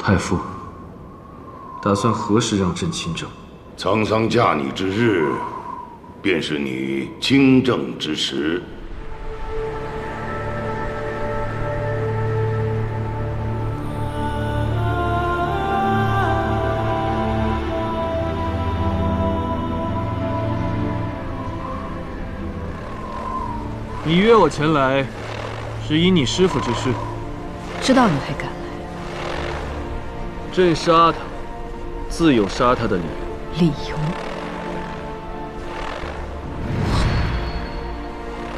太傅，打算何时让朕亲政？沧桑驾你之日，便是你亲政之时。你约我前来，是因你师父之事。知道你会赶来。朕杀他，自有杀他的理由。理由？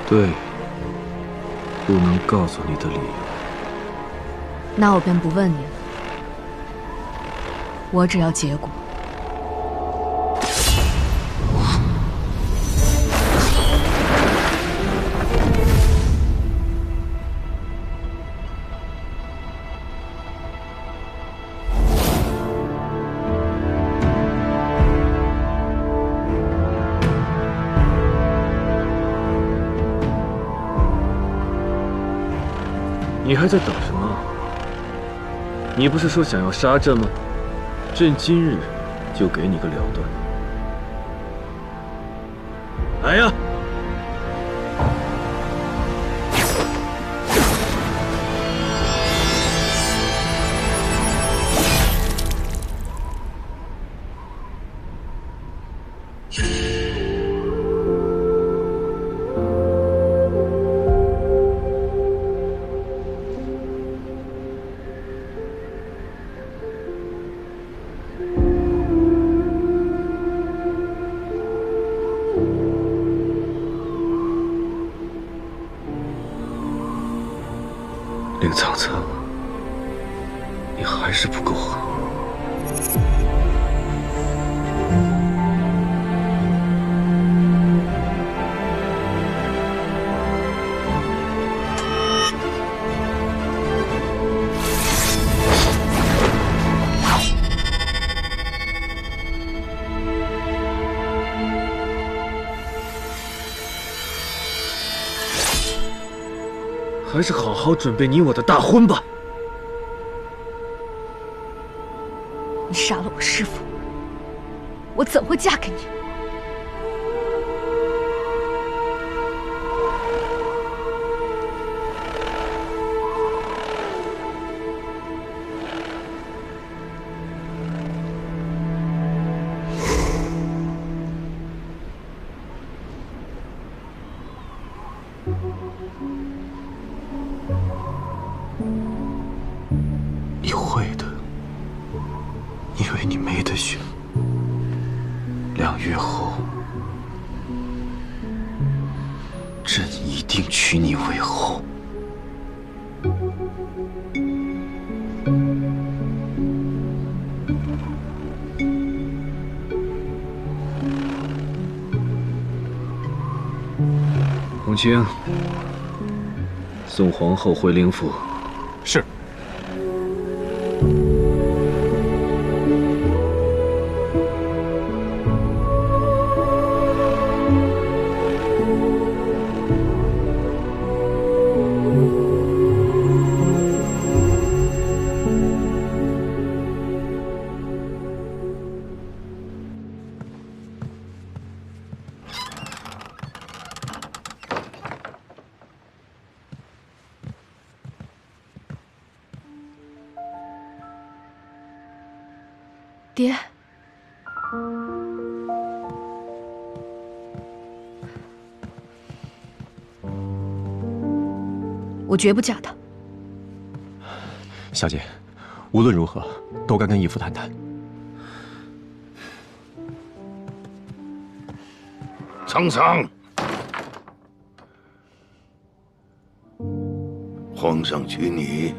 对，不能告诉你的理由。那我便不问你了。我只要结果。你还在等什么？你不是说想要杀朕吗？朕今日就给你个了断。来呀！令苍苍，你还是不够狠。还是好好准备你我的大婚吧。你杀了我师父，我怎会嫁给你？你会的，因为你没得选。2月后，朕一定娶你为后。红青，送皇后回灵府。是。爹，我绝不嫁他。小姐，无论如何都该跟义父谈谈。沧桑，皇上娶你，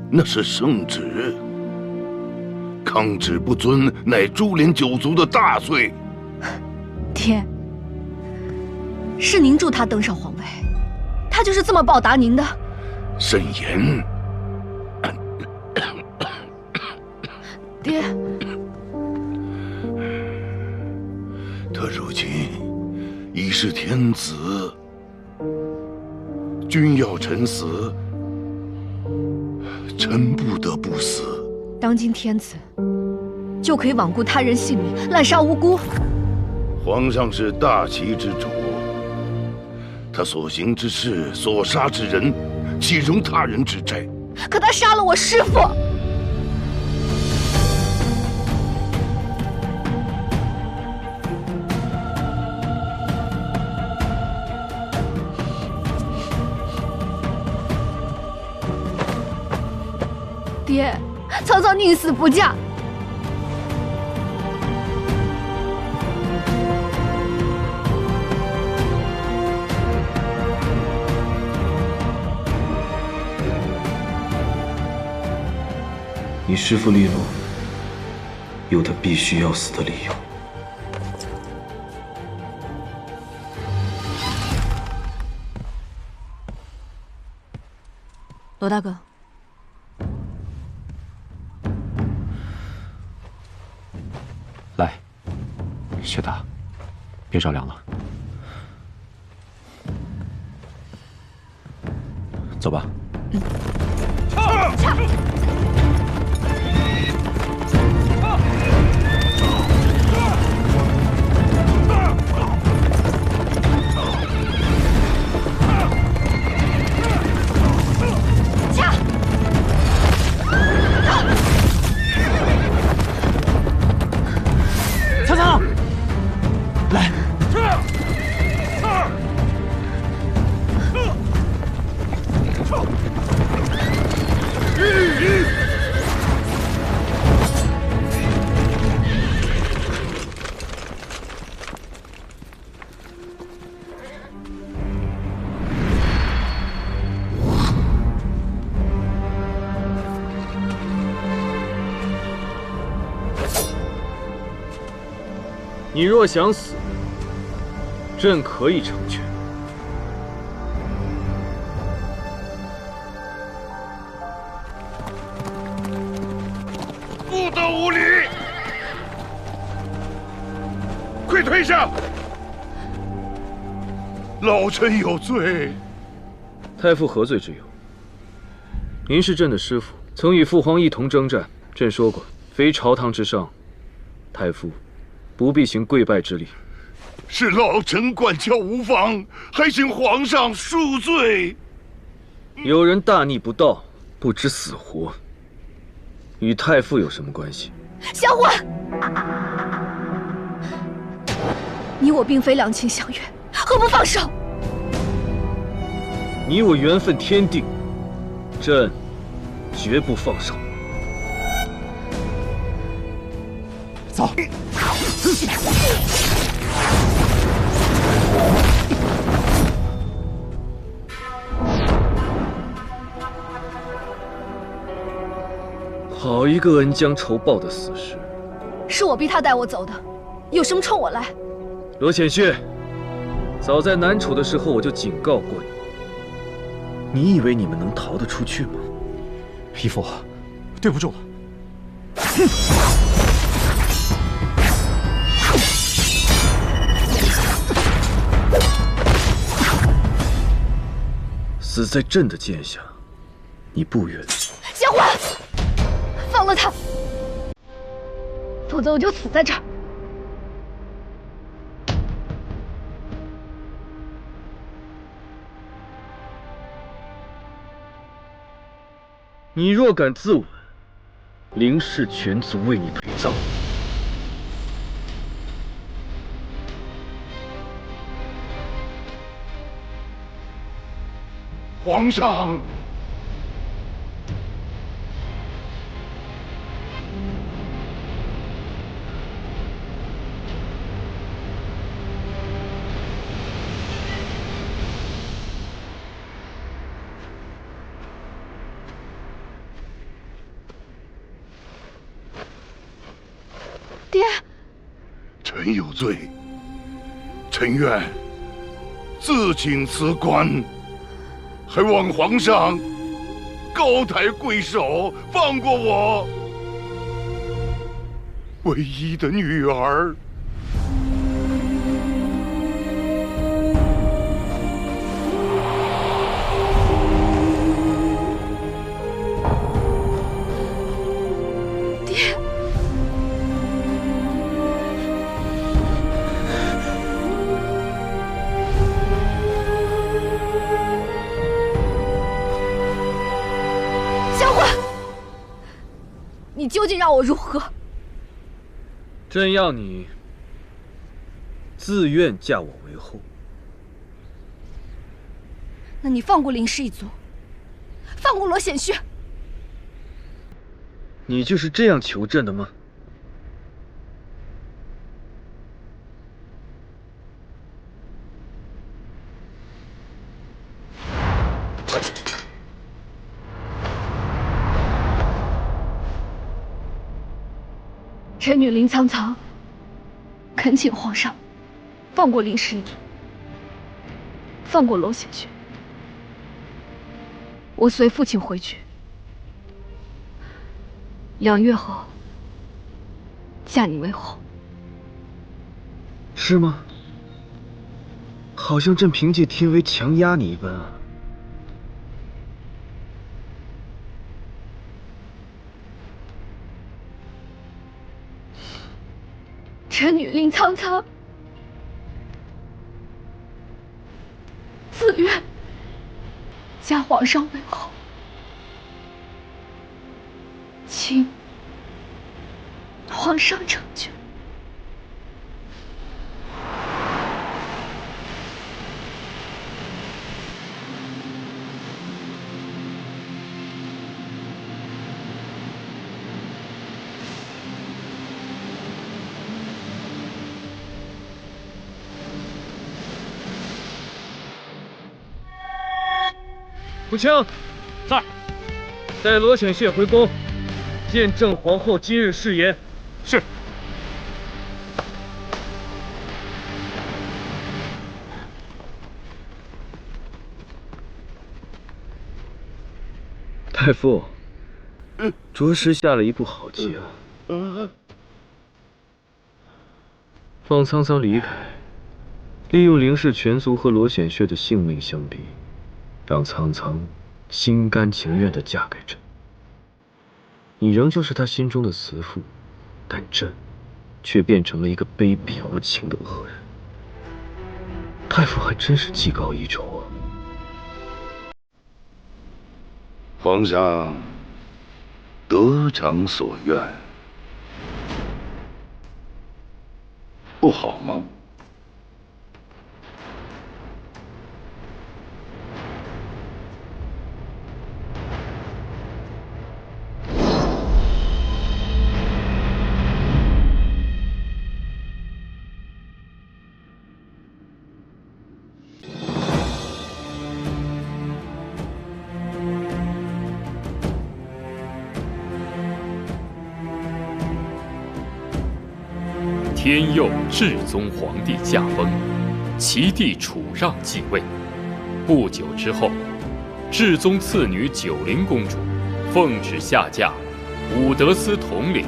那是圣旨。抗旨不遵，乃株连九族的大罪。爹，是您助他登上皇位，他就是这么报答您的。慎言。爹，他如今已是天子，君要臣死，臣不得不死。当今天子，就可以罔顾他人性命，滥杀无辜？皇上是大齐之主，他所行之事、所杀之人，岂容他人之摘？可他杀了我师父！爹，曹操宁死不嫁。你师父利落，有他必须要死的理由。罗大哥，来，雪大，别着凉了，走吧。曹操，来！你若想死，朕可以成全。不得无礼！快退下！老臣有罪。太傅何罪之有？您是朕的师父，曾与父皇一同征战。朕说过，非朝堂之上，太傅不必行跪拜之礼。是老臣管教无方，还请皇上恕罪。有人大逆不道，不知死活，与太傅有什么关系？小缓！你我并非两情相悦，何不放手？你我缘分天定，朕绝不放手。走。好一个恩将仇报的死士！是我逼他带我走的，有什么冲我来？罗显旭，早在南楚的时候我就警告过你，你以为你们能逃得出去吗？义父，对不住了。死在朕的剑下，你不冤。小缓，放了他，否则我就死在这儿。你若敢自刎，凌氏全族为你陪葬。皇上，爹，臣有罪，臣愿自请辞官。还望皇上高抬贵手，放过我唯一的女儿。究竟让我如何？朕要你自愿嫁我为后。那你放过林氏一族，放过罗显旭。你就是这样求朕的吗？臣女林苍苍，恳请皇上放过林氏一族，放过罗显旭。我随父亲回去，2月后嫁你为后。是吗？好像朕凭借天威强压你一般啊！臣女林苍苍，自愿嫁皇上为后，请皇上成全。福清，在，带罗显旭回宫，见正皇后今日誓言。是。太傅，着实下了一步好棋啊！放苍苍离开，利用林氏全族和罗显旭的性命相逼，让苍苍心甘情愿地嫁给朕。你仍旧是他心中的慈父，但朕却变成了一个卑鄙无情的恶人。太傅还真是技高一筹啊！皇上得偿所愿，不好吗？天佑至宗皇帝驾崩，其弟楚让继位。不久之后，至宗次女九灵公主奉旨下嫁武德司统领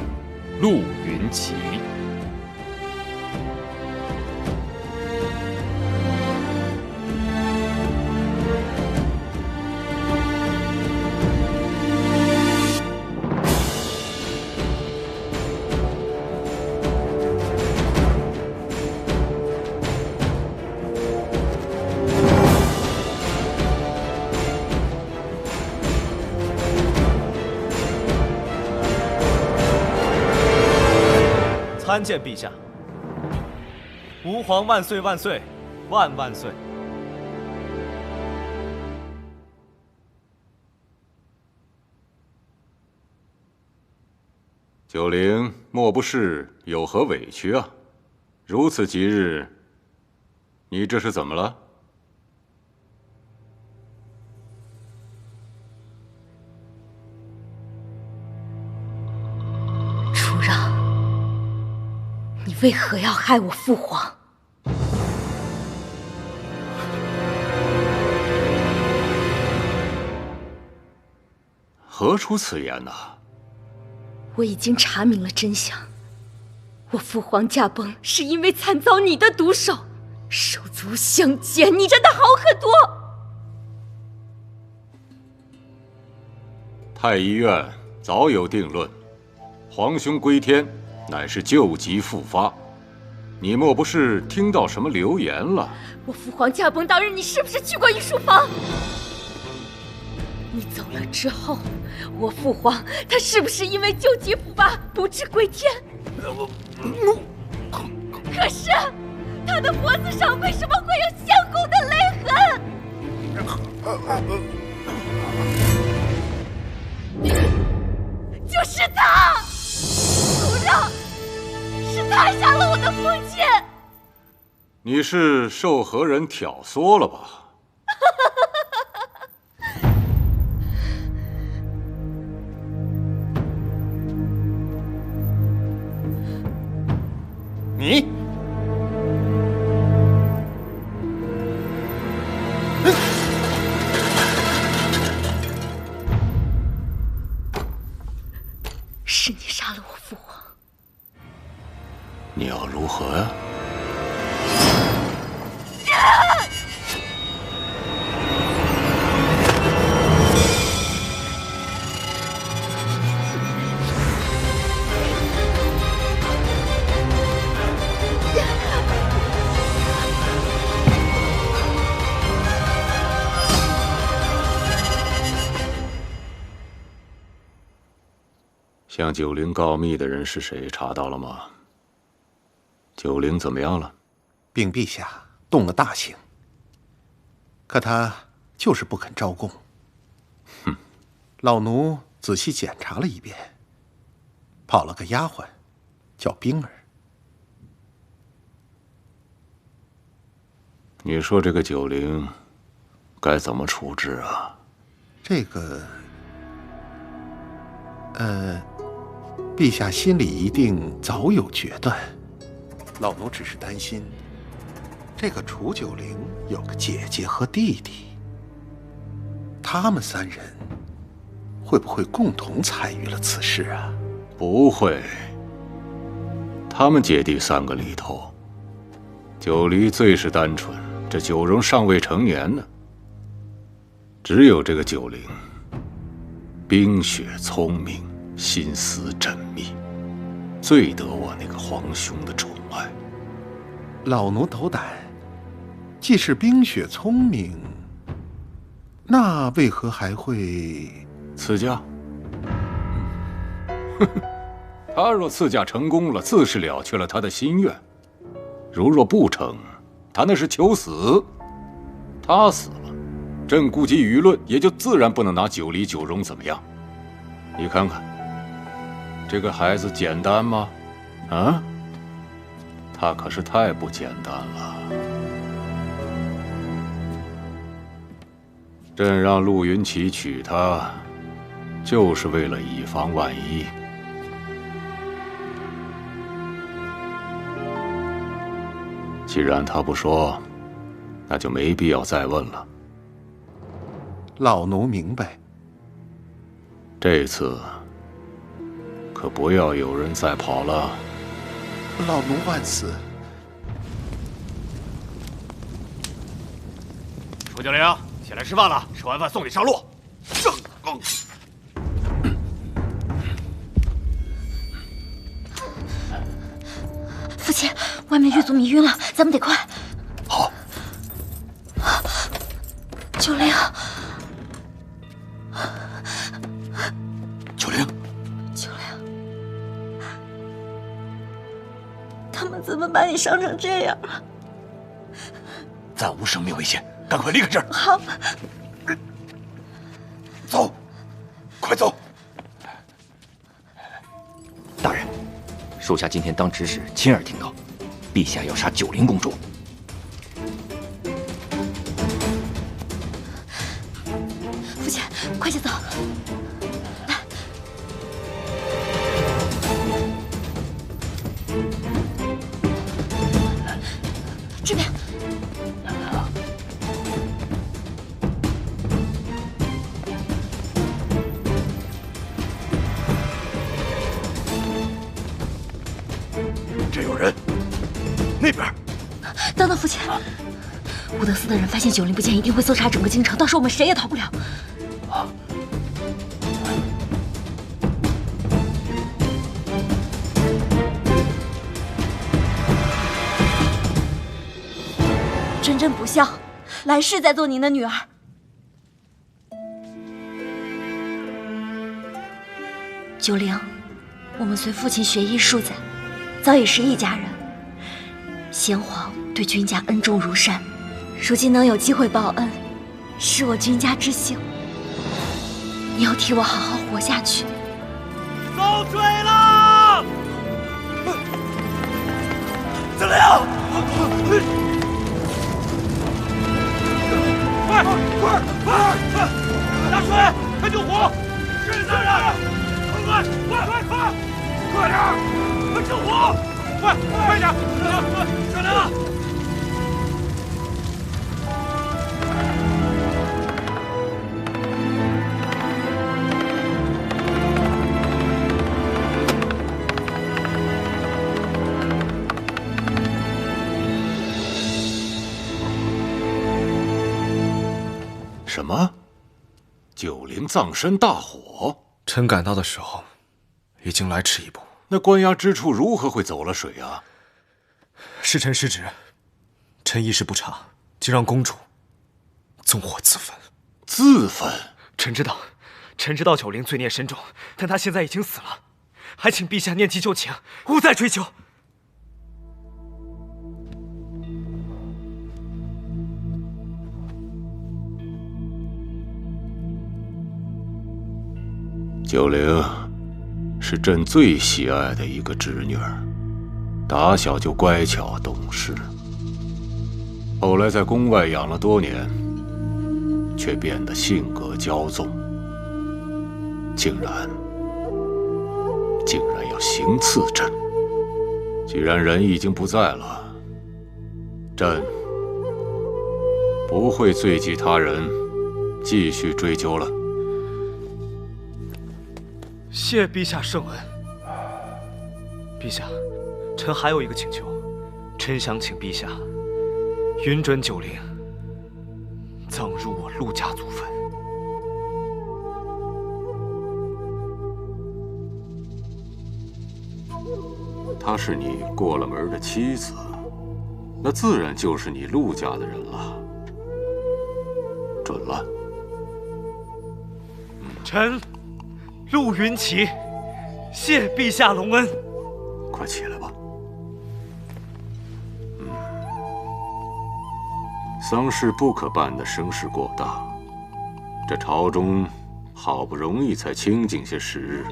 陆云奇。参见陛下，吾皇万岁万岁万万岁！九灵莫不是有何委屈啊？如此吉日，你这是怎么了？楚让，你为何要害我父皇？何出此言呐？我已经查明了真相，我父皇驾崩是因为惨遭你的毒手，手足相见，你真的好狠毒！太医院早有定论，皇兄归天乃是旧疾复发，你莫不是听到什么流言了？我父皇驾崩当日，你是不是去过御书房？你走了之后，我父皇他是不是因为救急复发不治归天？可是他的脖子上为什么会有鲜红的勒痕？就是他，族长，是他杀了我的父亲。你是受何人挑唆了吧？你，是你杀了我父皇。你要如何呀？向九灵告密的人是谁？查到了吗？九灵怎么样了？禀陛下，动了大刑，可他就是不肯招供。哼，老奴仔细检查了一遍，跑了个丫鬟，叫冰儿。你说这个九灵该怎么处置啊？这个，陛下心里一定早有决断。老奴只是担心，这个楚九灵有个姐姐和弟弟，他们三人会不会共同参与了此事啊？不会，他们姐弟三个里头，九离最是单纯，这九荣尚未成年呢。只有这个九灵，冰雪聪明，心思缜密，最得我那个皇兄的宠爱。老奴斗胆，既是冰雪聪明，那为何还会赐嫁？他若赐嫁成功了，自是了却了他的心愿；如若不成，他那是求死。他死了，朕估计舆论也就自然不能拿九离九荣怎么样。你看看，这个孩子简单吗？啊？他可是太不简单了。朕让陆云奇娶她，就是为了以防万一。既然他不说，那就没必要再问了。老奴明白。这次可不要有人再跑了。老奴万死。楚九灵，起来吃饭了，吃完饭送你上路。父亲，外面狱卒迷晕了，咱们得快。好。九灵，九灵，九灵，他们怎么把你伤成这样？暂无生命危险，赶快离开这儿。好。走，快走。大人，属下今天当值时亲耳听到，陛下要杀九灵公主。父亲，快些走。来，这边。这有人，那边。等等，父亲，伍德斯的人发现九灵不见，一定会搜查整个京城，到时候我们谁也逃不了。真不孝，来世再做您的女儿。九龄，我们随父亲学艺数载，早已是一家人。先皇对君家恩重如山，如今能有机会报恩，是我君家之幸。你要替我好好活下去。遭追了！子陵，快！大水，快救火！是大人，快点，快救火！快点，上来了！什么？九龄葬身大火？臣赶到的时候，已经来迟一步。那关押之处如何会走了水啊？是臣失职，臣一时不察，竟让公主纵火自焚。自焚？臣知道九龄罪孽深重，但她现在已经死了，还请陛下念其旧情，勿再追究。九龄是朕最喜爱的一个侄女儿，打小就乖巧懂事。后来在宫外养了多年，却变得性格骄纵，竟然要行刺朕。既然人已经不在了，朕不会罪及他人，继续追究了。谢陛下圣恩。陛下，臣还有一个请求，臣想请陛下允准九龄葬入我陆家祖坟。她是你过了门的妻子，那自然就是你陆家的人了。准了。臣陆云奇，谢陛下隆恩。快起来吧。丧事不可办得声势过大，这朝中好不容易才清静些时日，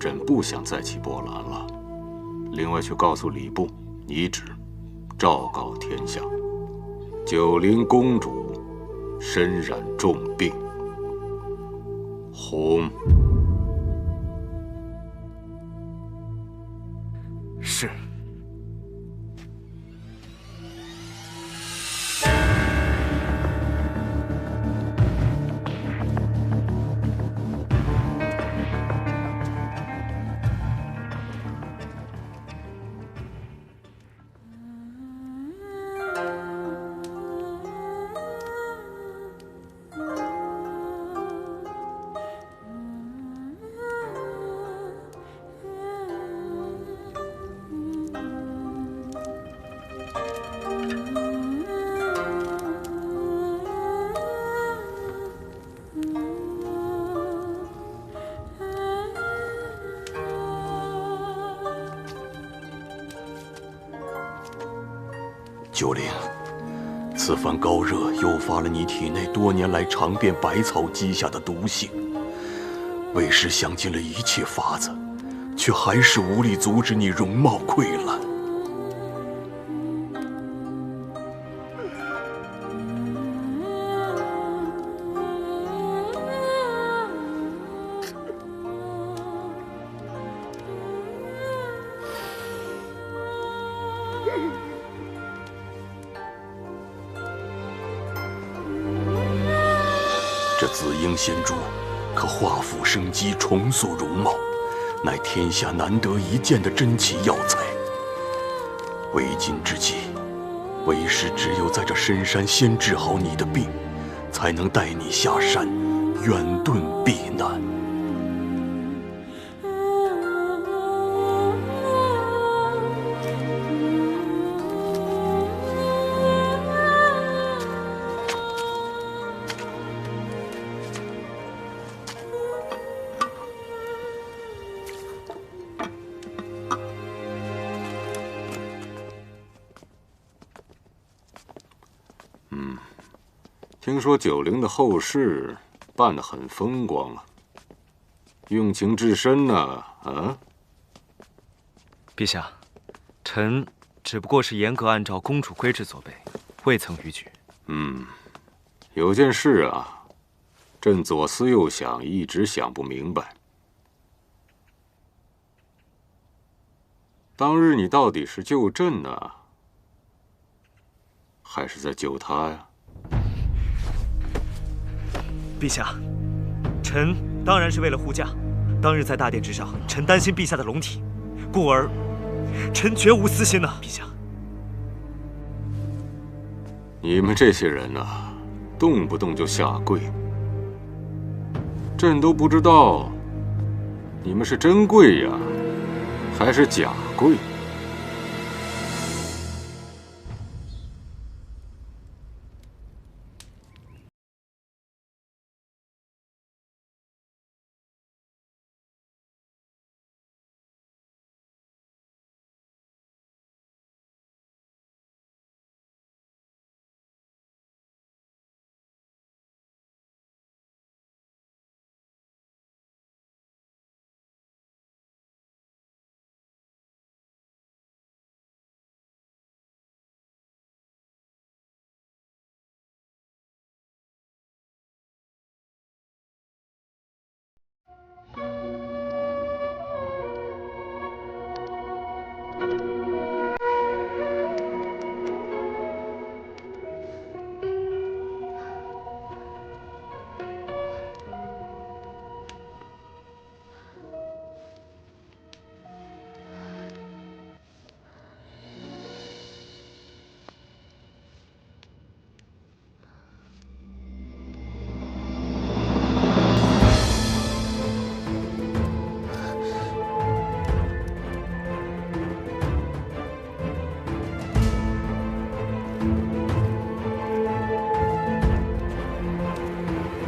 朕不想再起波澜了。另外去告诉礼部，拟旨昭告天下，九龄公主身染重病。红。是。九龄，此番高热诱发了你体内多年来尝遍百草积下的毒性，为师想尽了一切法子，却还是无力阻止你容貌溃烂。这紫英仙珠可化腐生机，重塑容貌，乃天下难得一见的珍奇药材。为今之计，为师只有在这深山先治好你的病，才能带你下山，远遁避难。听说九龄的后事办得很风光啊，用情至深呐，啊？陛下，臣只不过是严格按照公主规制做备，未曾逾矩。有件事啊，朕左思右想，一直想不明白。当日你到底是救朕呢，还是在救他呀？陛下，臣当然是为了护驾。当日在大殿之上，臣担心陛下的龙体，故而臣绝无私心呐，陛下。你们这些人啊，动不动就下跪，朕都不知道你们是真跪呀，还是假跪。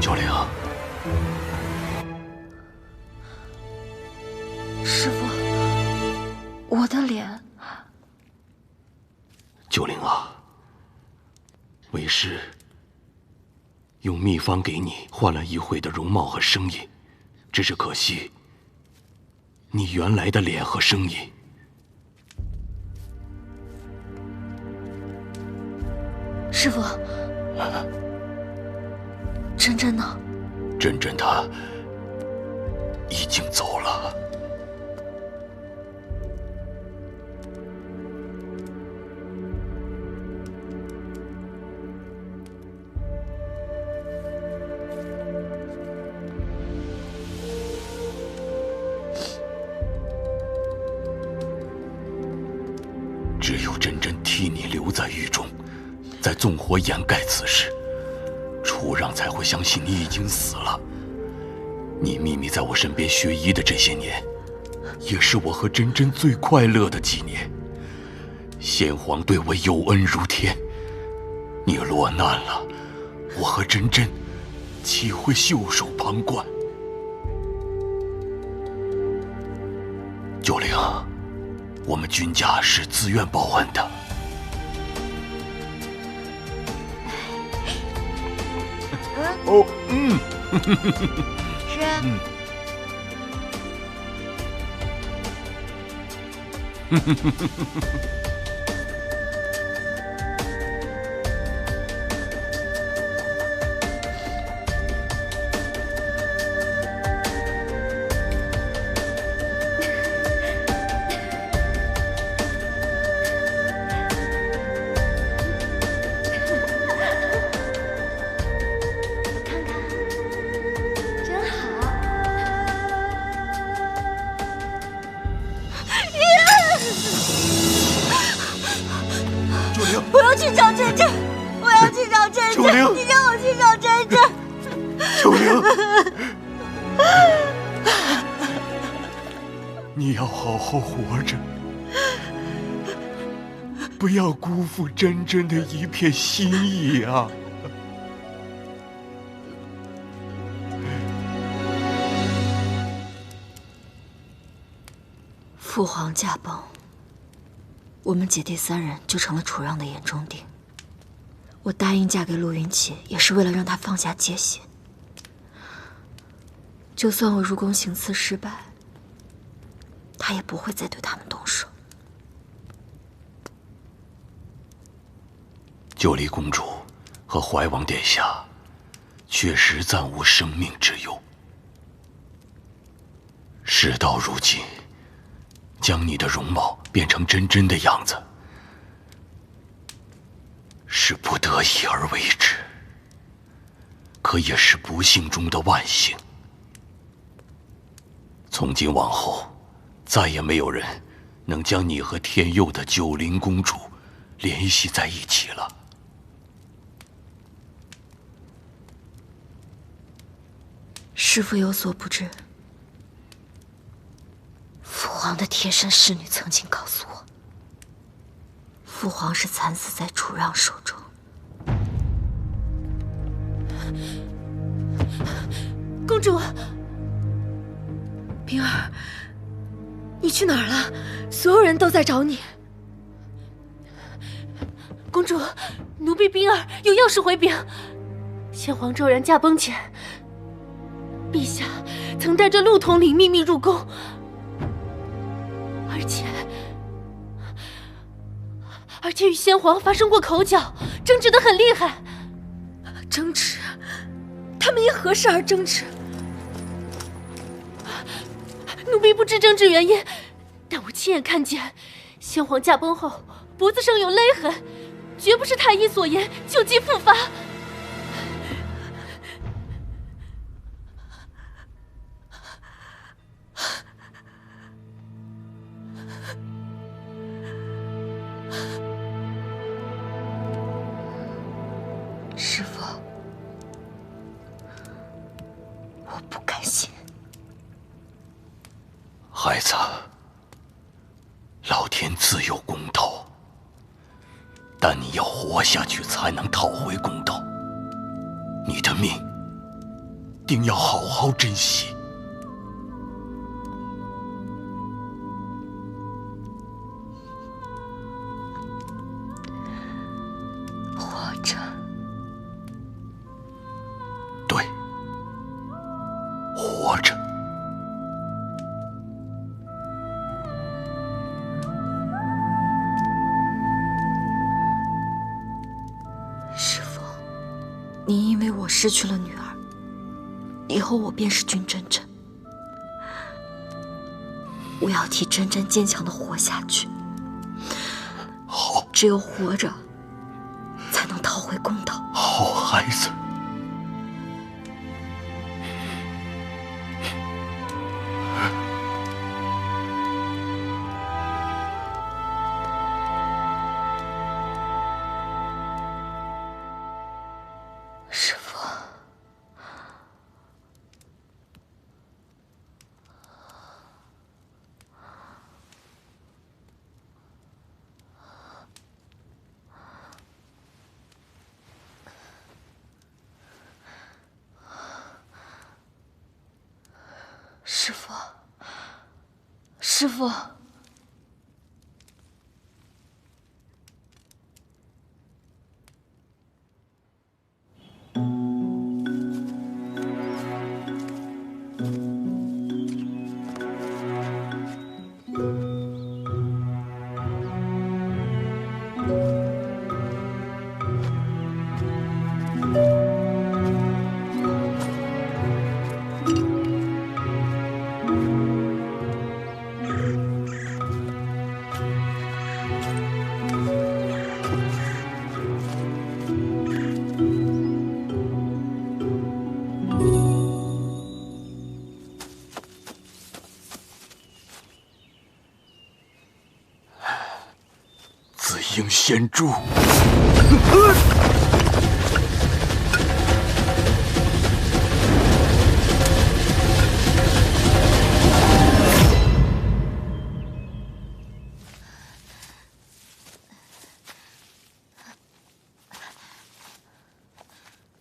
九龄，师父，我的脸。九龄啊，为师用秘方给你换了一回的容貌和声音，只是可惜，你原来的脸和声音。师父，珍珍呢？珍珍她已经走了。只有珍珍替你留在狱中，在纵火掩盖此事，楚让才会相信你已经死了。你秘密在我身边学医的这些年，也是我和珍珍最快乐的几年。先皇对我有恩如天，你落难了，我和珍珍岂会袖手旁观？九龄，我们君家是自愿报恩的。哦，是。我要去找珍珍，我要去找珍珍，你让我去找珍珍。九龄，你要好好活着，不要辜负珍珍的一片心意啊！父皇驾崩，我们姐弟三人就成了楚让的眼中钉。我答应嫁给陆云奇，也是为了让他放下戒心。就算我入宫行刺失败，他也不会再对他们动手。九黎公主和怀王殿下确实暂无生命之忧。事到如今，将你的容貌变成真真的样子，是不得已而为之，可也是不幸中的万幸。从今往后，再也没有人能将你和天佑的九灵公主联系在一起了。师父有所不知，父皇的贴身侍女曾经告诉我，父皇是惨死在楚让手中。公主，冰儿，你去哪儿了？所有人都在找你。公主，奴婢冰儿有要事回禀。先皇骤然驾崩前，陛下曾带着陆统领秘密入宫，而且与先皇发生过口角，争执得很厉害。争执？他们因何事而争执？奴婢不知争执原因，但我亲眼看见先皇驾崩后脖子上有勒痕，绝不是太医所言旧疾复发。师父，我不甘心。孩子，老天自有公道，但你要活下去才能讨回公道。你的命定要好好珍惜。活着。对，活着。师父，您因为我失去了女儿，以后我便是君真真。我要替真真坚强地活下去。好，只有活着，才能讨回公道。好孩子。师父，师父，师父。应仙珠。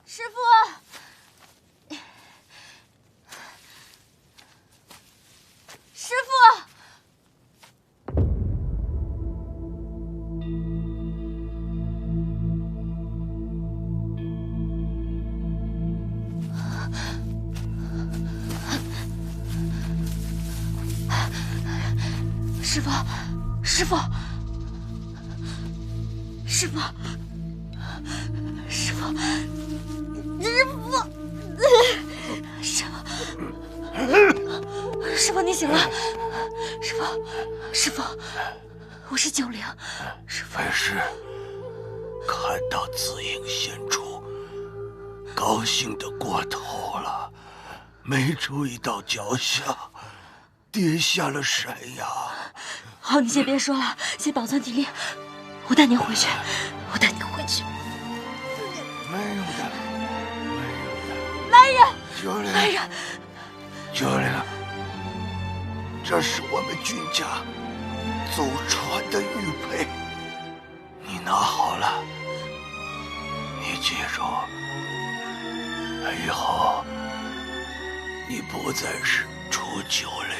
师父，师父。师傅，师傅，师傅，师傅，师傅，你醒了！师傅，我是九灵。师傅，为师看到紫影现出，高兴得过头了，没注意到脚下跌下了山崖。好，你先别说了，先保存体力。我带你回去，没有的。来人！九灵，这是我们军家祖传的玉佩，你拿好了。你记住，以后你不再是楚九灵，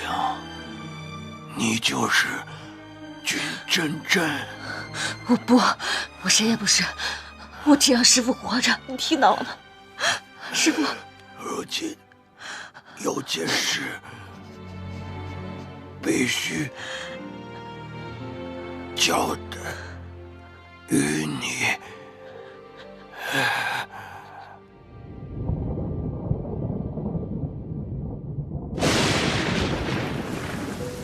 你就是君真真。我不，我谁也不是，我只要师傅活着。你听到了吗？师傅，如今有件事必须交代于你。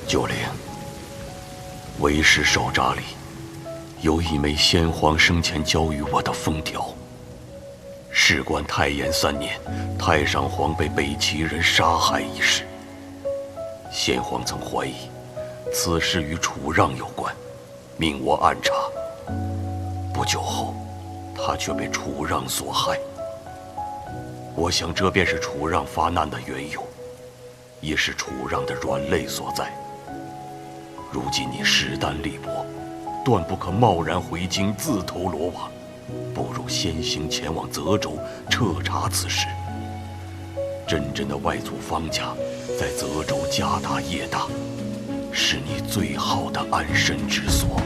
九灵，为师手札里有一枚先皇生前交予我的封条。事关太延3年，太上皇被北齐人杀害一事，先皇曾怀疑此事与楚让有关，命我暗查。不久后，他却被楚让所害。我想这便是楚让发难的缘由，也是楚让的软肋所在。如今你势单力薄，断不可贸然回京自投罗网，不如先行前往泽州彻查此事。真正的外祖方家在泽州家大业大，是你最好的安身之所。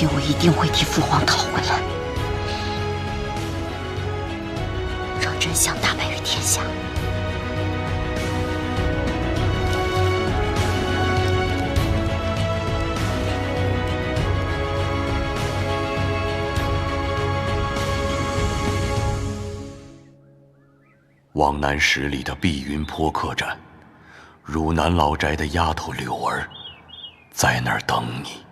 我一定会替父皇讨回来，让真相大白于天下。往南10里的碧云坡客栈，汝南老宅的丫头柳儿，在那儿等你。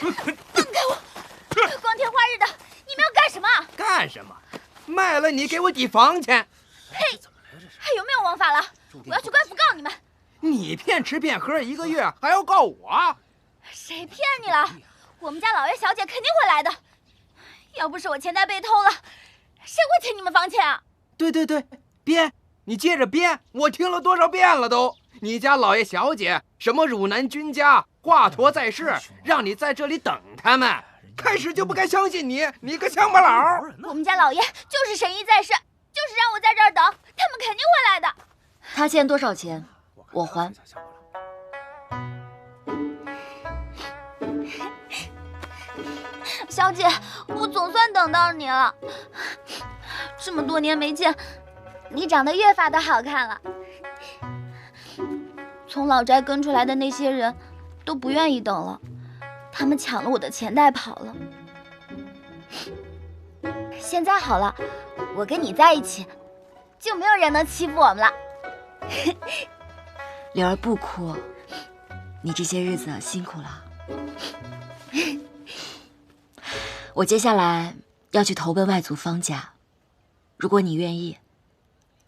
放开我！光天化日的，你们要干什么？干什么？卖了你给我抵房钱！呸！还有没有王法了？我要去官府告你们！你骗吃骗喝1个月，还要告我？谁骗你了？我们家老爷小姐肯定会来的。要不是我钱袋被偷了，谁会欠你们房钱啊？对，编！你接着编！我听了多少遍了都！你家老爷小姐，什么汝南君家，华佗在世，让你在这里等他们。开始就不该相信你，你个乡巴佬！我们家老爷就是神医在世，就是让我在这儿等，他们肯定会来的。他欠多少钱，我还。小姐，我总算等到你了。这么多年没见，你长得越发的好看了。从老宅跟出来的那些人都不愿意等了，他们抢了我的钱袋跑了。现在好了，我跟你在一起，就没有人能欺负我们了。柳儿不哭，你这些日子辛苦了。我接下来要去投奔外祖方家，如果你愿意，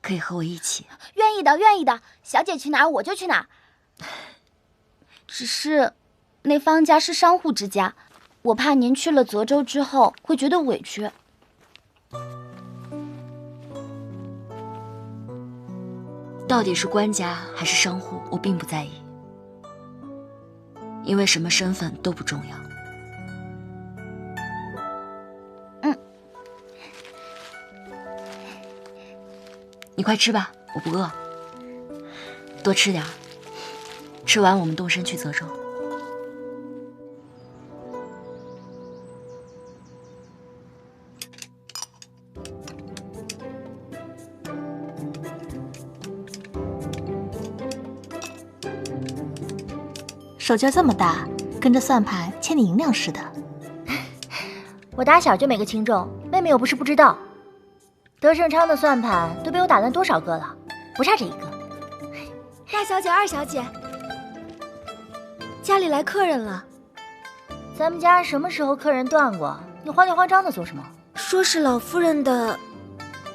可以和我一起。愿意的，愿意的。小姐去哪儿我就去哪儿。只是，那方家是商户之家，我怕您去了泽州之后会觉得委屈。到底是官家还是商户，我并不在意，因为什么身份都不重要。你快吃吧，我不饿。多吃点，吃完我们动身去泽州。手劲这么大，跟着算盘牵你银两似的。我打小就没个轻重，妹妹又不是不知道。德胜昌的算盘都被我打烂多少个了，不差这一个。大小姐、二小姐，家里来客人了。咱们家什么时候客人断过？你慌里慌张的做什么？说是老夫人的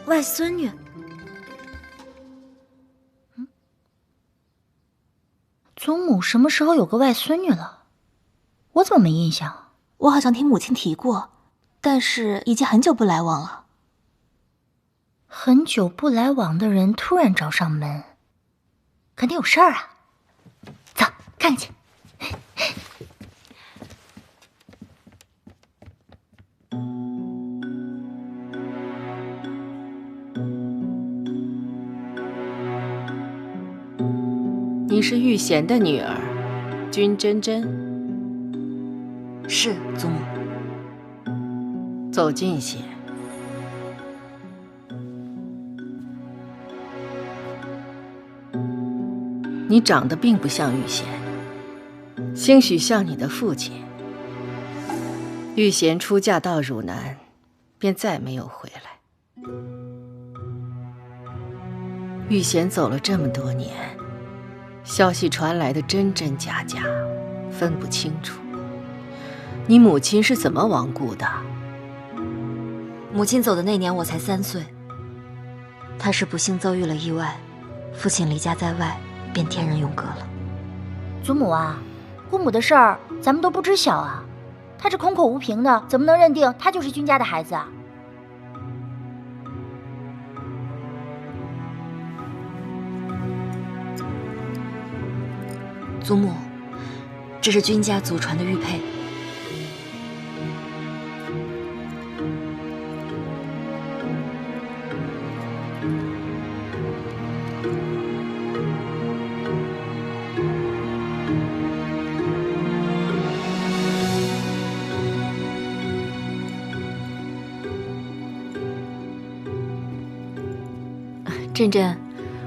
外孙女。祖母什么时候有个外孙女了？我怎么没印象？我好像听母亲提过，但是已经很久不来往了。很久不来往的人突然找上门，肯定有事儿啊！走，看看去。你是玉贤的女儿，君真真。是，祖母。走近些。你长得并不像玉贤，兴许像你的父亲。玉贤出嫁到汝南，便再没有回来。玉贤走了这么多年，消息传来的真真假假，分不清楚。你母亲是怎么亡故的？母亲走的那年我才3岁，她是不幸遭遇了意外，父亲离家在外，便天人永隔了。祖母啊，姑母的事儿咱们都不知晓啊，她这空口无凭的，怎么能认定她就是君家的孩子啊？祖母，这是君家祖传的玉佩。真真，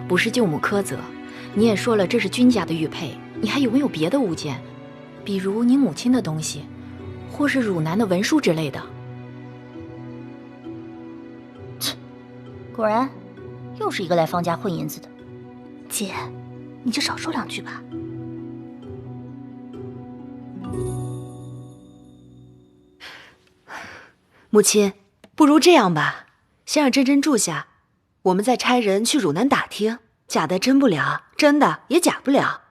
不是舅母苛责，你也说了这是君家的玉佩，你还有没有别的物件，比如你母亲的东西，或是汝南的文书之类的？切，果然，又是一个来方家混银子的。姐，你就少说2句吧。母亲，不如这样吧，先让真真住下。我们再差人去汝南打听，假的真不了，真的也假不了。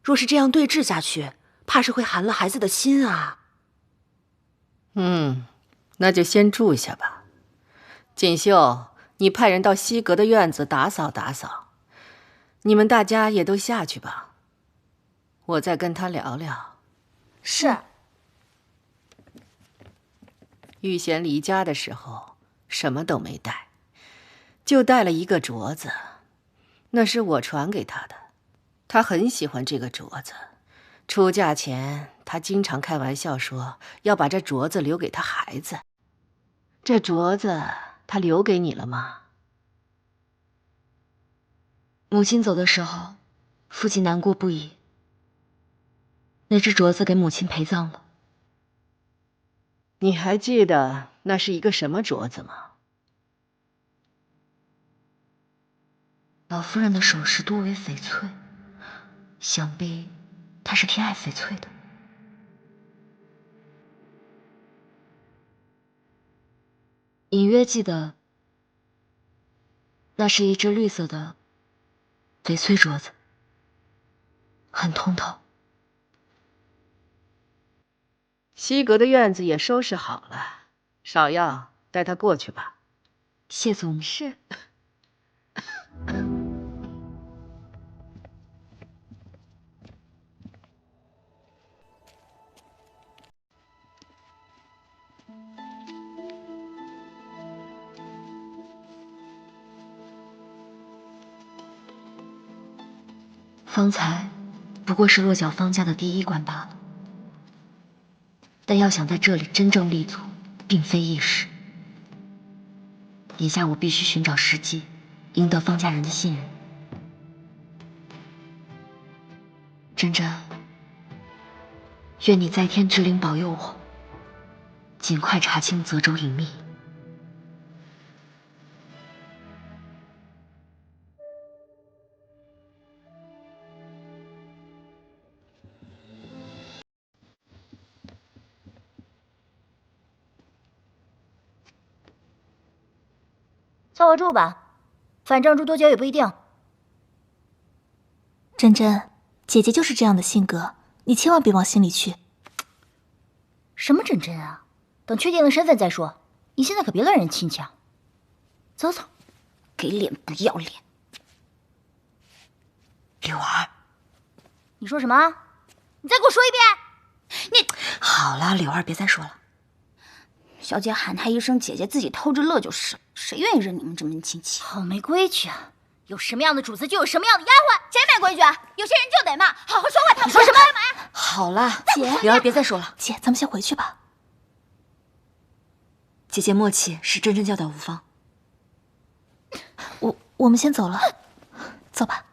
若是这样对峙下去，怕是会寒了孩子的心啊。那就先住下吧。锦绣，你派人到西阁的院子打扫打扫。你们大家也都下去吧，我再跟他聊聊。是。玉贤离家的时候什么都没带，就带了一个镯子，那是我传给他的。他很喜欢这个镯子，出嫁前他经常开玩笑说要把这镯子留给他孩子。这镯子他留给你了吗？母亲走的时候，父亲难过不已。那只镯子给母亲陪葬了。你还记得那是一个什么镯子吗？老夫人的首饰多为翡翠，想必她是偏爱翡翠的。隐约记得，那是一只绿色的翡翠镯子，很通透。西阁的院子也收拾好了，少耀，带他过去吧。谢祖母。是。方才不过是落脚方家的第一关罢了，但要想在这里真正立足，并非易事。眼下我必须寻找时机，赢得方家人的信任。真真，愿你在天之灵保佑我，尽快查清泽州隐秘。叫我住吧，反正住多久也不一定。真真，姐姐就是这样的性格，你千万别往心里去。什么真真啊？等确定了身份再说。你现在可别乱人亲戚啊！走走，给脸不要脸。柳儿，你说什么？你再给我说一遍！你好了，柳儿，别再说了。小姐喊她一声姐姐，自己偷着乐就是了。谁愿意认你们这门亲戚？好没规矩啊！有什么样的主子就有什么样的丫鬟。谁没规矩啊？有些人就得骂，好好说话。你说什么？好了，姐，柳儿别再说了。姐，咱们先回去吧。姐姐默契是真真教导无方。我们先走了，走吧。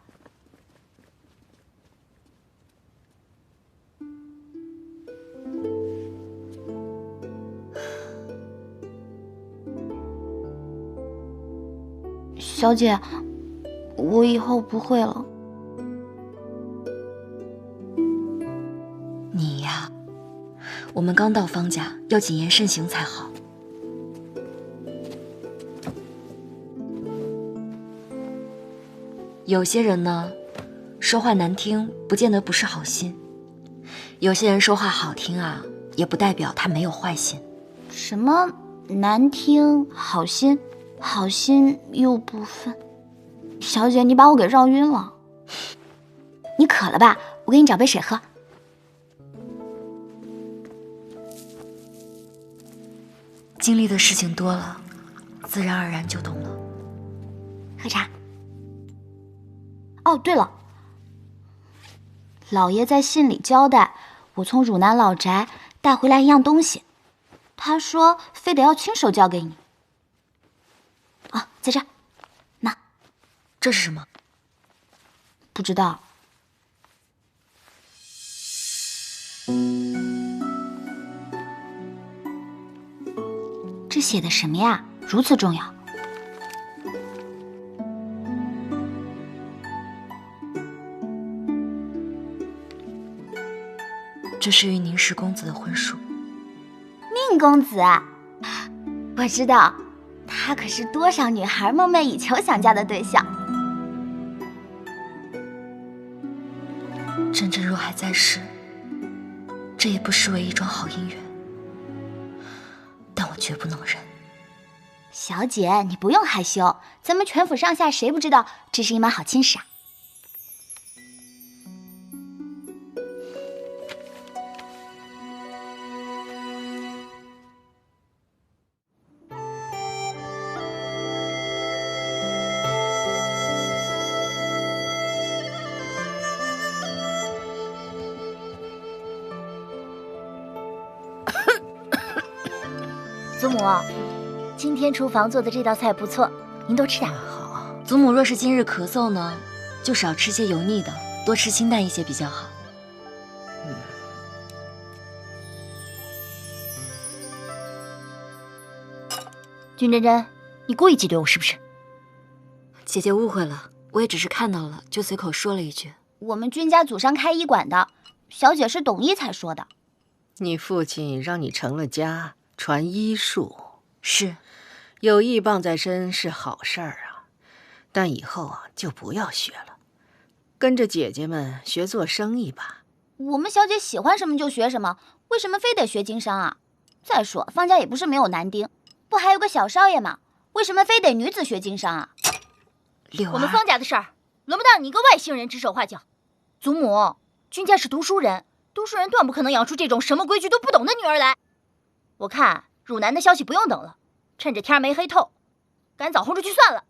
小姐，我以后不会了。你呀，我们刚到方家，要谨言慎行才好。有些人呢，说话难听，不见得不是好心；有些人说话好听啊，也不代表他没有坏心。什么难听好心？好心又不分，小姐，你把我给绕晕了。你渴了吧？我给你找杯水喝。经历的事情多了，自然而然就懂了。喝茶。哦，对了，老爷在信里交代，我从汝南老宅带回来一样东西，他说非得要亲手交给你。啊，在这，那，这是什么？不知道。这写的什么呀？如此重要。这是与宁氏公子的婚书。宁公子啊，我知道。他可是多少女孩梦寐以求想嫁的对象。真真若还在世，这也不失为一桩好姻缘，但我绝不能忍。小姐，你不用害羞，咱们全府上下谁不知道这是一门好亲事啊？祖母，今天厨房做的这道菜不错，您多吃点。好，祖母若是今日咳嗽呢，就少吃些油腻的，多吃清淡一些比较好。君真真，你故意挤兑我是不是？姐姐误会了，我也只是看到了，就随口说了一句。我们君家祖上开医馆的，小姐是懂医才说的。你父亲让你成了家。传医术是，有艺傍在身是好事儿啊，但以后啊就不要学了，跟着姐姐们学做生意吧。我们小姐喜欢什么就学什么，为什么非得学经商啊？再说方家也不是没有男丁，不还有个小少爷吗？为什么非得女子学经商啊？我们方家的事儿，轮不到你一个外星人指手画脚。祖母，君家是读书人，读书人断不可能养出这种什么规矩都不懂的女儿来。我看汝南的消息不用等了，趁着天没黑透，赶早轰出去算了。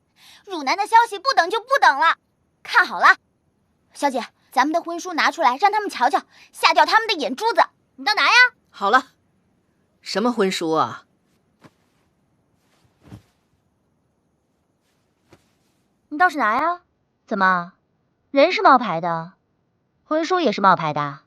汝南的消息不等就不等了，看好了，小姐，咱们的婚书拿出来，让他们瞧瞧，吓掉他们的眼珠子。你倒拿呀！好了，什么婚书啊？你倒是拿呀！怎么，人是冒牌的，婚书也是冒牌的？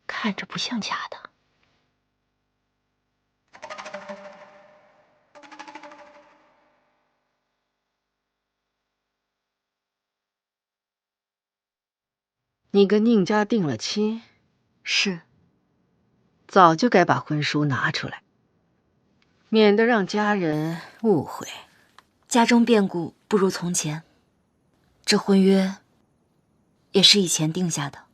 看着不像假的。你跟宁家定了亲？是。早就该把婚书拿出来，免得让家人误会。家中变故不如从前，这婚约也是以前定下的，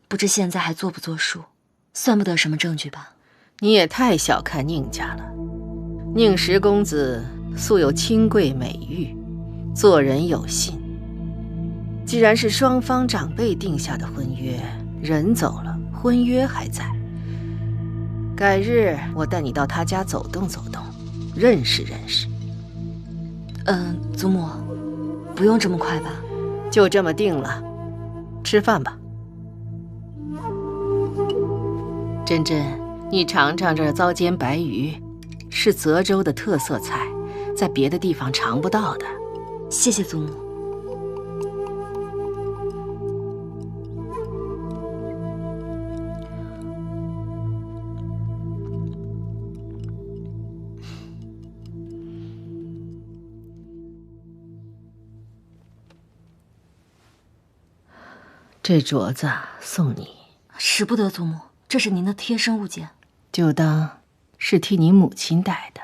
不知现在还作不作数，算不得什么证据吧？你也太小看宁家了。宁十公子素有清贵美誉，做人有信。既然是双方长辈定下的婚约，人走了，婚约还在。改日我带你到他家走动走动，认识认识。祖母，不用这么快吧？就这么定了，吃饭吧。珍珍，你尝尝这糟煎白鱼，是泽州的特色菜，在别的地方尝不到的。谢谢祖母。这镯子送你。使不得，祖母，这是您的贴身物件，就当是替你母亲戴的。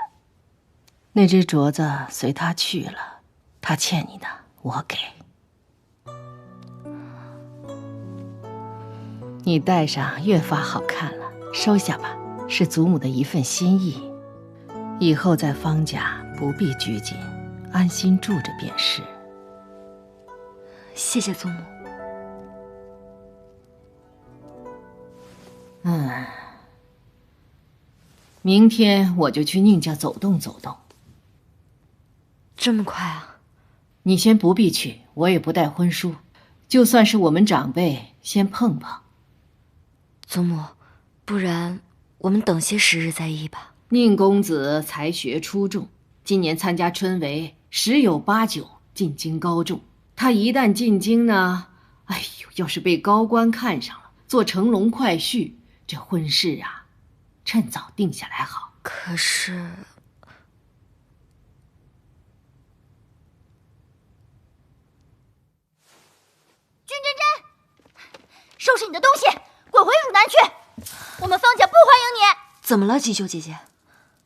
那只镯子随她去了，她欠你的，我给。你戴上越发好看了，收下吧，是祖母的一份心意。以后在方家不必拘谨，安心住着便是。谢谢祖母。明天我就去宁家走动走动。这么快啊？你先不必去，我也不带婚书，就算是我们长辈先碰碰。祖母，不然我们等些时日再议吧。宁公子才学出众，今年参加春闱10有8、9进京高中。他一旦进京呢，哎呦，要是被高官看上了，做乘龙快婿，这婚事啊，趁早定下来好。可是，君真真，收拾你的东西，滚回汝南去！我们方家不欢迎你。怎么了，锦绣姐姐？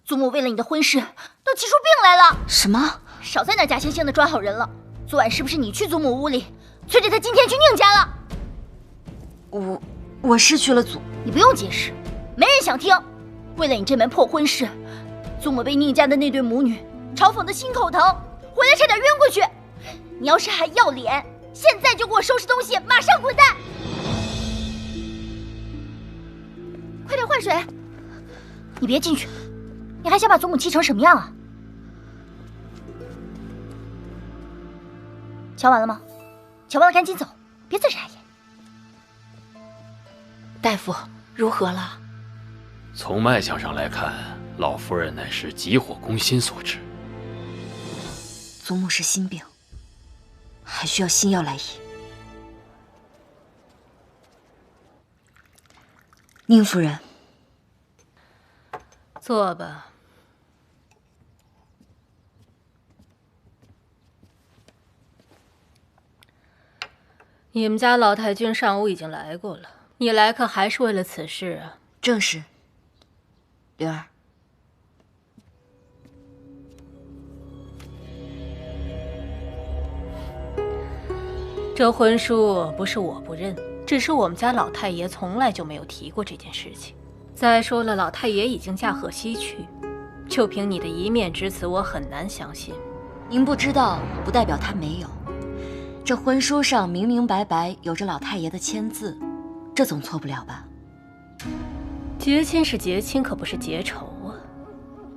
祖母为了你的婚事都气出病来了。什么？少在那假惺惺的装好人了。昨晚是不是你去祖母屋里，催着她今天去宁家了？我是去了祖，你不用解释，没人想听。为了你这门破婚事，祖母被宁家的那对母女嘲讽得心口疼，回来差点晕过去。你要是还要脸，现在就给我收拾东西，马上滚蛋！快点换水！你别进去，你还想把祖母气成什么样啊？瞧完了吗？瞧完了赶紧走，别再眨眼。大夫，如何了？从脉象上来看，老夫人乃是急火攻心所致。祖母是心病，还需要心药来医。宁夫人，坐吧。你们家老太君上午已经来过了，你来可还是为了此事啊？正是。灵儿，这婚书不是我不认，只是我们家老太爷从来就没有提过这件事情。再说了，老太爷已经驾鹤西去，就凭你的一面之词，我很难相信。您不知道，不代表他没有。这婚书上明明白白有着老太爷的签字，这总错不了吧？结亲是结亲，可不是结仇啊。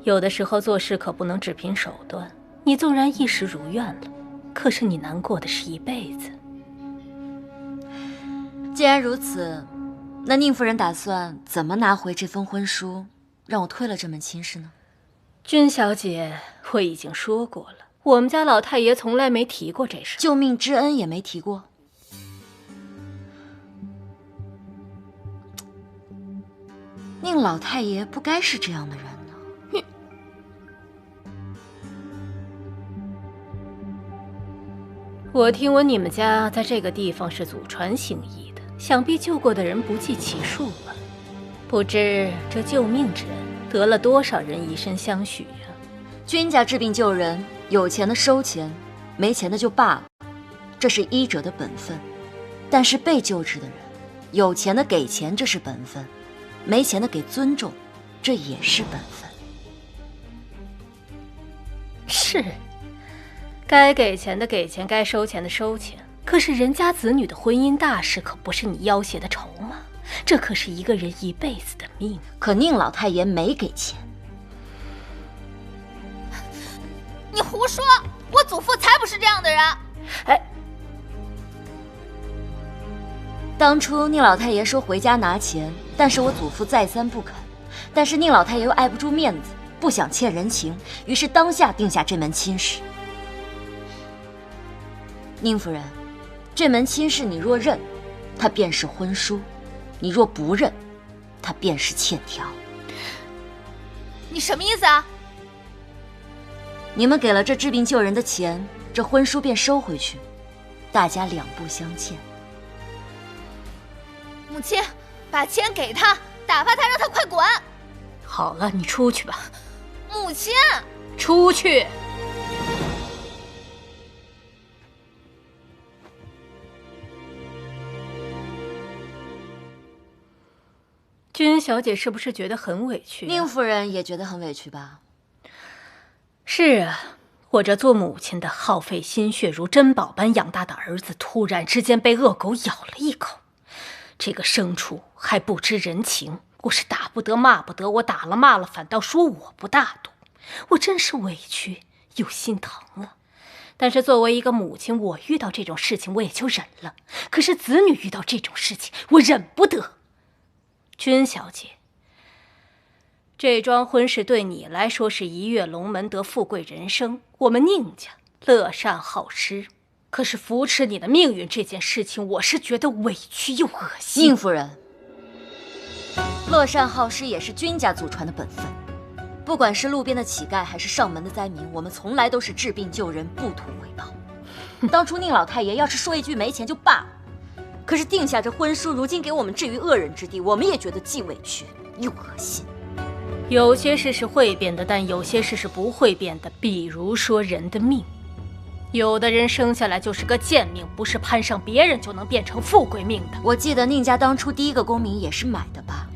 有的时候做事可不能只凭手段。你纵然一时如愿了，可是你难过的是一辈子。既然如此，那宁夫人打算怎么拿回这封婚书，让我退了这门亲事呢？君小姐，我已经说过了，我们家老太爷从来没提过这事，救命之恩也没提过。宁老太爷不该是这样的人呢。我听闻你们家在这个地方是祖传行医的，想必救过的人不计其数吧？不知这救命之恩得了多少人以身相许啊？君家治病救人，有钱的收钱，没钱的就罢了，这是医者的本分。但是被救治的人，有钱的给钱，这是本分；没钱的给尊重，这也是本分。是，该给钱的给钱，该收钱的收钱。可是人家子女的婚姻大事，可不是你要挟的筹码，这可是一个人一辈子的命。可宁老太爷没给钱。你胡说！我祖父才不是这样的人。哎，当初宁老太爷说回家拿钱，但是我祖父再三不肯。但是宁老太爷又碍不住面子，不想欠人情，于是当下定下这门亲事。宁夫人，这门亲事你若认，它便是婚书；你若不认，它便是欠条。你什么意思啊？你们给了这治病救人的钱，这婚书便收回去，大家两不相欠。母亲，把钱给他，打发他，让他快滚。好了，你出去吧。母亲，出去。君小姐是不是觉得很委屈？宁夫人也觉得很委屈吧？是啊，我这做母亲的耗费心血如珍宝般养大的儿子，突然之间被恶狗咬了一口。这个牲畜还不知人情，我是打不得骂不得，我打了骂了，反倒说我不大度，我真是委屈又心疼啊。但是作为一个母亲，我遇到这种事情我也就忍了，可是子女遇到这种事情，我忍不得。君小姐，这桩婚事对你来说是一跃龙门得富贵人生，我们宁家乐善好施，可是扶持你的命运这件事情，我是觉得委屈又恶心。宁夫人，乐善好施也是君家祖传的本分，不管是路边的乞丐还是上门的灾民，我们从来都是治病救人，不图回报。当初宁老太爷要是说一句没钱就罢了，可是定下这婚书，如今给我们置于恶人之地，我们也觉得既委屈又恶心。有些事是会变的，但有些事是不会变的，比如说人的命。有的人生下来就是个贱命，不是攀上别人就能变成富贵命的。我记得宁家当初第一个功名也是买的吧？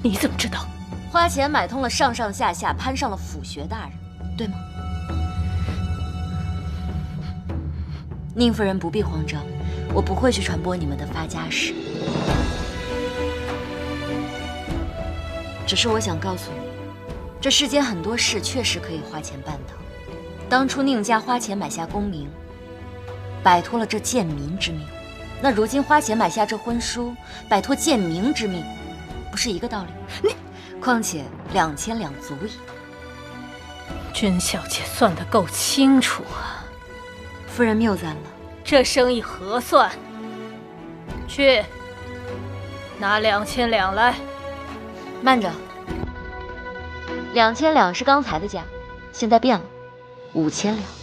你怎么知道？花钱买通了上上下下，攀上了府学大人，对吗？宁夫人不必慌张，我不会去传播你们的发家史。只是我想告诉你，这世间很多事确实可以花钱办的。当初宁家花钱买下功名，摆脱了这贱民之命，那如今花钱买下这婚书，摆脱贱民之命，不是一个道理？况且2000两足矣。君小姐算得够清楚啊。夫人谬赞了，这生意合算。去，拿2000两来。慢着，2000两是刚才的价，现在变了，5000两。